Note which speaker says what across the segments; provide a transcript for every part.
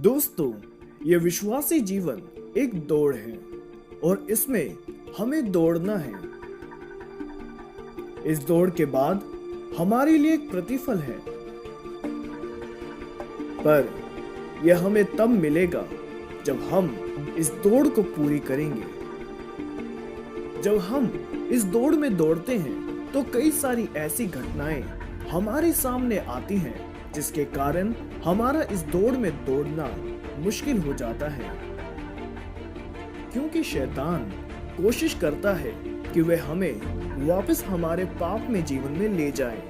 Speaker 1: दोस्तों, ये विश्वासी जीवन एक दौड़ है और इसमें हमें दौड़ना है। इस दौड़ के बाद हमारे लिए एक प्रतिफल है, पर यह हमें तब मिलेगा जब हम इस दौड़ को पूरी करेंगे। जब हम इस दौड़ में दौड़ते हैं तो कई सारी ऐसी घटनाएं हमारे सामने आती हैं जिसके कारण हमारा इस दौड़ में दौड़ना मुश्किल हो जाता है, क्योंकि शैतान कोशिश करता है कि वह हमें वापस हमारे पाप में जीवन में ले जाए।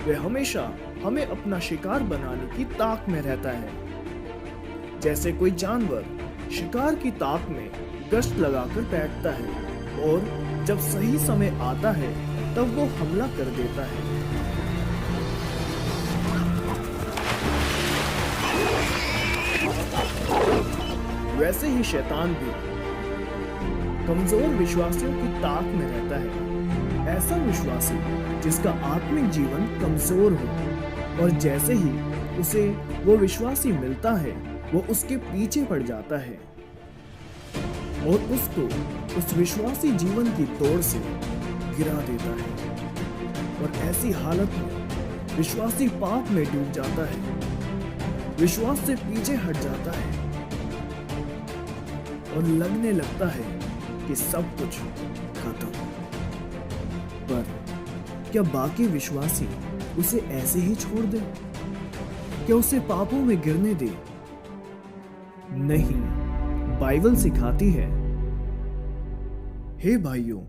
Speaker 1: वह हमेशा हमें अपना शिकार बनाने की ताक में रहता है। जैसे कोई जानवर शिकार की ताक में गश्त लगाकर बैठता है और जब सही समय आता है तब वो हमला कर देता है। वैसे ही शैतान भी कमजोर विश्वासियों की ताक में रहता है। ऐसा विश्वासी जिसका आत्मिक जीवन कमजोर हो और जैसे ही उसे वो विश्वासी मिलता है वो उसके पीछे पड़ जाता है और उसको उस विश्वासी जीवन की दौड़ से गिरा देता है। और ऐसी हालत में विश्वासी पाप में डूब जाता है, विश्वास से पीछे हट जाता है और लगने लगता है कि सब कुछ खत्म। पर क्या बाकी विश्वासी उसे ऐसे ही छोड़ दे? क्या उसे पापों में गिरने दे? नहीं, बाइबल सिखाती है, हे भाइयों,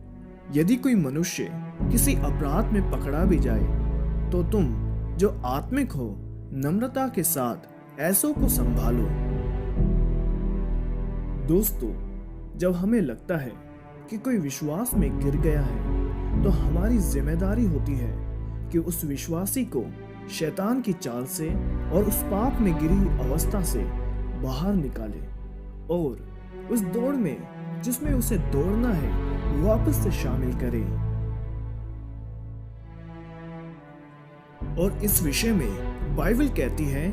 Speaker 1: यदि कोई मनुष्य किसी अपराध में पकड़ा भी जाए तो तुम जो आत्मिक हो नम्रता के साथ ऐसों को संभालो। दोस्तों, जब हमें लगता है कि कोई विश्वास में गिर गया है तो हमारी जिम्मेदारी होती है कि उस विश्वासी को शैतान की चाल से और उस पाप में गिरी हुई अवस्था से बाहर निकाले और उस दौड़ में जिसमें उसे दौड़ना है वापस से शामिल करें। और इस विषय में बाइबल कहती है,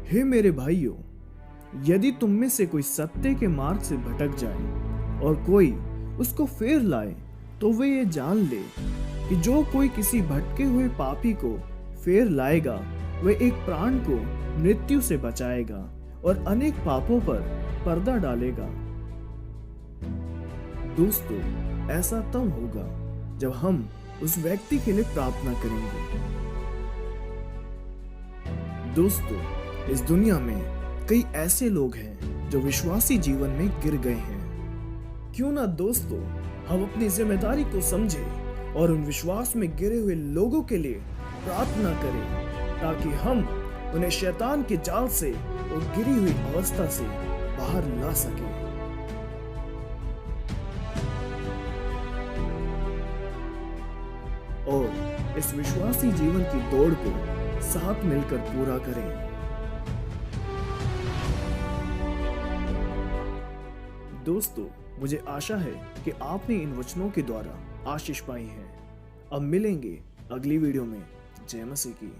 Speaker 1: हे मेरे भाइयों, यदि तुम में से कोई सत्य के मार्ग से भटक जाए और कोई उसको फेर लाए तो वे ये जान ले कि जो कोई किसी भटके हुए पापी को फेर लाएगा वह एक प्राण को मृत्यु से बचाएगा और अनेक पापों पर पर्दा डालेगा। दोस्तों, ऐसा तब होगा जब हम उस व्यक्ति के लिए प्रार्थना करेंगे। दोस्तों, इस दुनिया में कई ऐसे लोग हैं जो विश्वासी जीवन में गिर गए हैं। क्यों ना दोस्तों, हम अपनी जिम्मेदारी को समझें और उन विश्वास में गिरे हुए लोगों के लिए प्रार्थना करें ताकि हम उन्हें शैतान के जाल से और गिरी हुई अवस्था से बाहर ला सकें। और इस विश्वासी जीवन की दौड़ को साथ मिलकर पूरा करें। दोस्तों, मुझे आशा है कि आपने इन वचनों के द्वारा आशीष पाई है। अब मिलेंगे अगली वीडियो में। जय मसीह की।